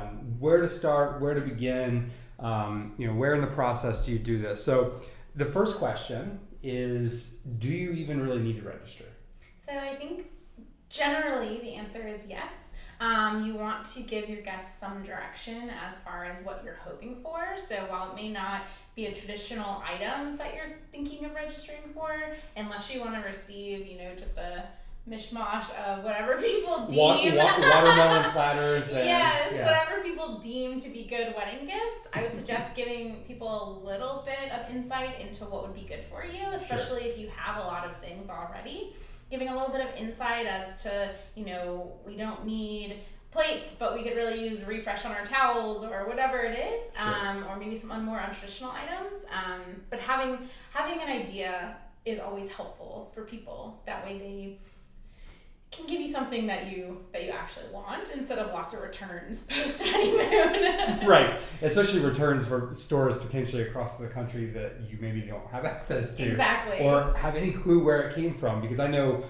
one, where to start, where to begin, where in the process do you do this? So the first question is, do you even really need to register? So I think generally the answer is yes. You want to give your guests some direction as far as what you're hoping for. So while it may not be a traditional items that you're thinking of registering for, unless you want to receive, just a mishmash of whatever people deem watermelon platters and, whatever people deem to be good wedding gifts, I would suggest giving people a little bit of insight into what would be good for you, especially if you have a lot of things already. Giving a little bit of insight as to, we don't need plates, but we could really use a refresh on our towels or whatever it is, or maybe some more untraditional items. But having an idea is always helpful for people. That way they can give you something that you actually want instead of lots of returns post honeymoon. Right, especially returns for stores potentially across the country that you maybe don't have access to. Exactly. Or have any clue where it came from, because I know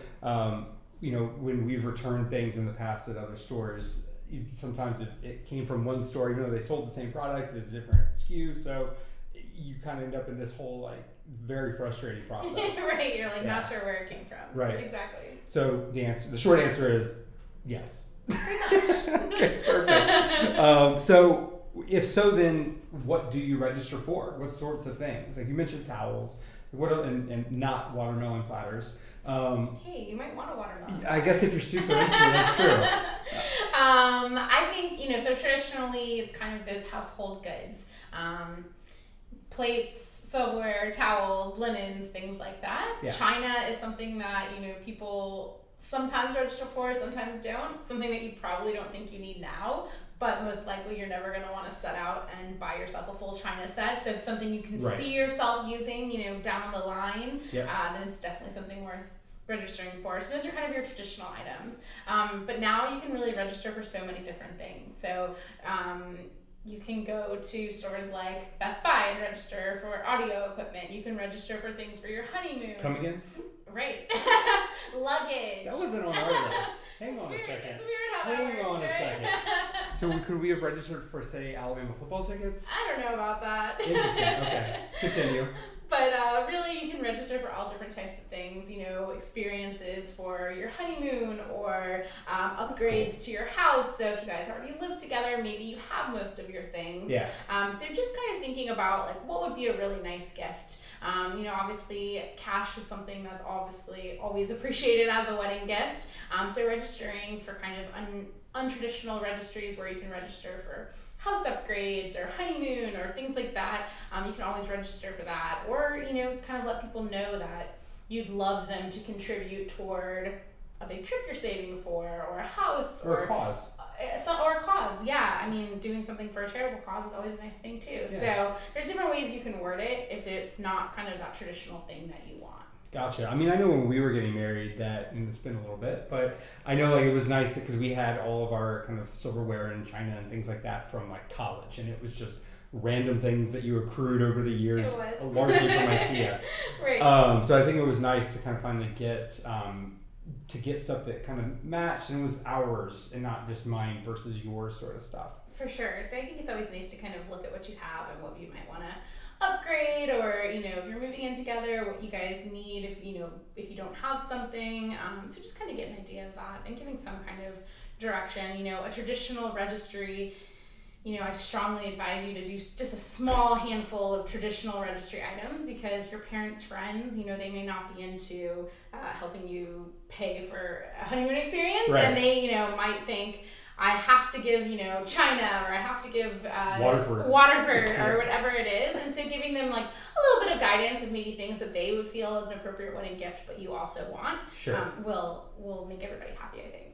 when we've returned things in the past at other stores, sometimes it came from one store, even though they sold the same product, there's a different SKU, so you kind of end up in this whole very frustrating process. Right, you're not sure where it came from. Right. Exactly. So the short answer is yes. Pretty much. Okay, perfect. So if so, then what do you register for? What sorts of things? Like you mentioned towels, and not watermelon platters. Hey, you might want a watermelon. I guess if you're super into it, that's true. I think, so traditionally it's kind of those household goods. Plates, silverware, towels, linens, things like that. Yeah. China is something that, people sometimes register for, sometimes don't. Something that you probably don't think you need now, but most likely you're never going to want to set out and buy yourself a full China set. So if it's something you can see yourself using, down the line, then it's definitely something worth registering for. So those are kind of your traditional items. But now you can really register for so many different things. So you can go to stores like Best Buy and register for audio equipment. You can register for things for your honeymoon. Come again? Right. Luggage. That wasn't on our list. Hang on a second. It's weird how that Hang on works, a second. So could we have registered for, say, Alabama football tickets? I don't know about that. Interesting. Okay. Continue. But really, you can register for all different types of things, experiences for your honeymoon or upgrades to your house. So if you guys already live together, maybe you have most of your things. Yeah. So just kind of thinking about what would be a really nice gift. Obviously cash is something that's obviously always appreciated as a wedding gift. So registering for kind of untraditional registries where you can register for house upgrades or honeymoon or things like that, you can always register for that, or kind of let people know that you'd love them to contribute toward a big trip you're saving for, or a house, or a cause. Or a cause, yeah. I mean, doing something for a charitable cause is always a nice thing too. Yeah. So there's different ways you can word it if it's not kind of that traditional thing that you want. Gotcha. I mean, I know when we were getting married and it's been a little bit, but I know it was nice because we had all of our kind of silverware in China and things like that from college, and it was just random things that you accrued over the years, largely from IKEA. Right. So I think it was nice to kind of finally get stuff that kind of matched and was ours and not just mine versus yours sort of stuff. For sure. So I think it's always nice to kind of look at what you have and what you might want to upgrade, or if you're moving in together, what you guys need if you don't have something. So just kind of get an idea of that and giving some kind of direction. A traditional registry, I strongly advise you to do just a small handful of traditional registry items, because your parents' friends, they may not be into helping you pay for a honeymoon experience, and they might think, I have to give, China, or I have to give Waterford or whatever it is. And so giving them a little bit of guidance of maybe things that they would feel as an appropriate wedding gift, but you also want, will make everybody happy, I think.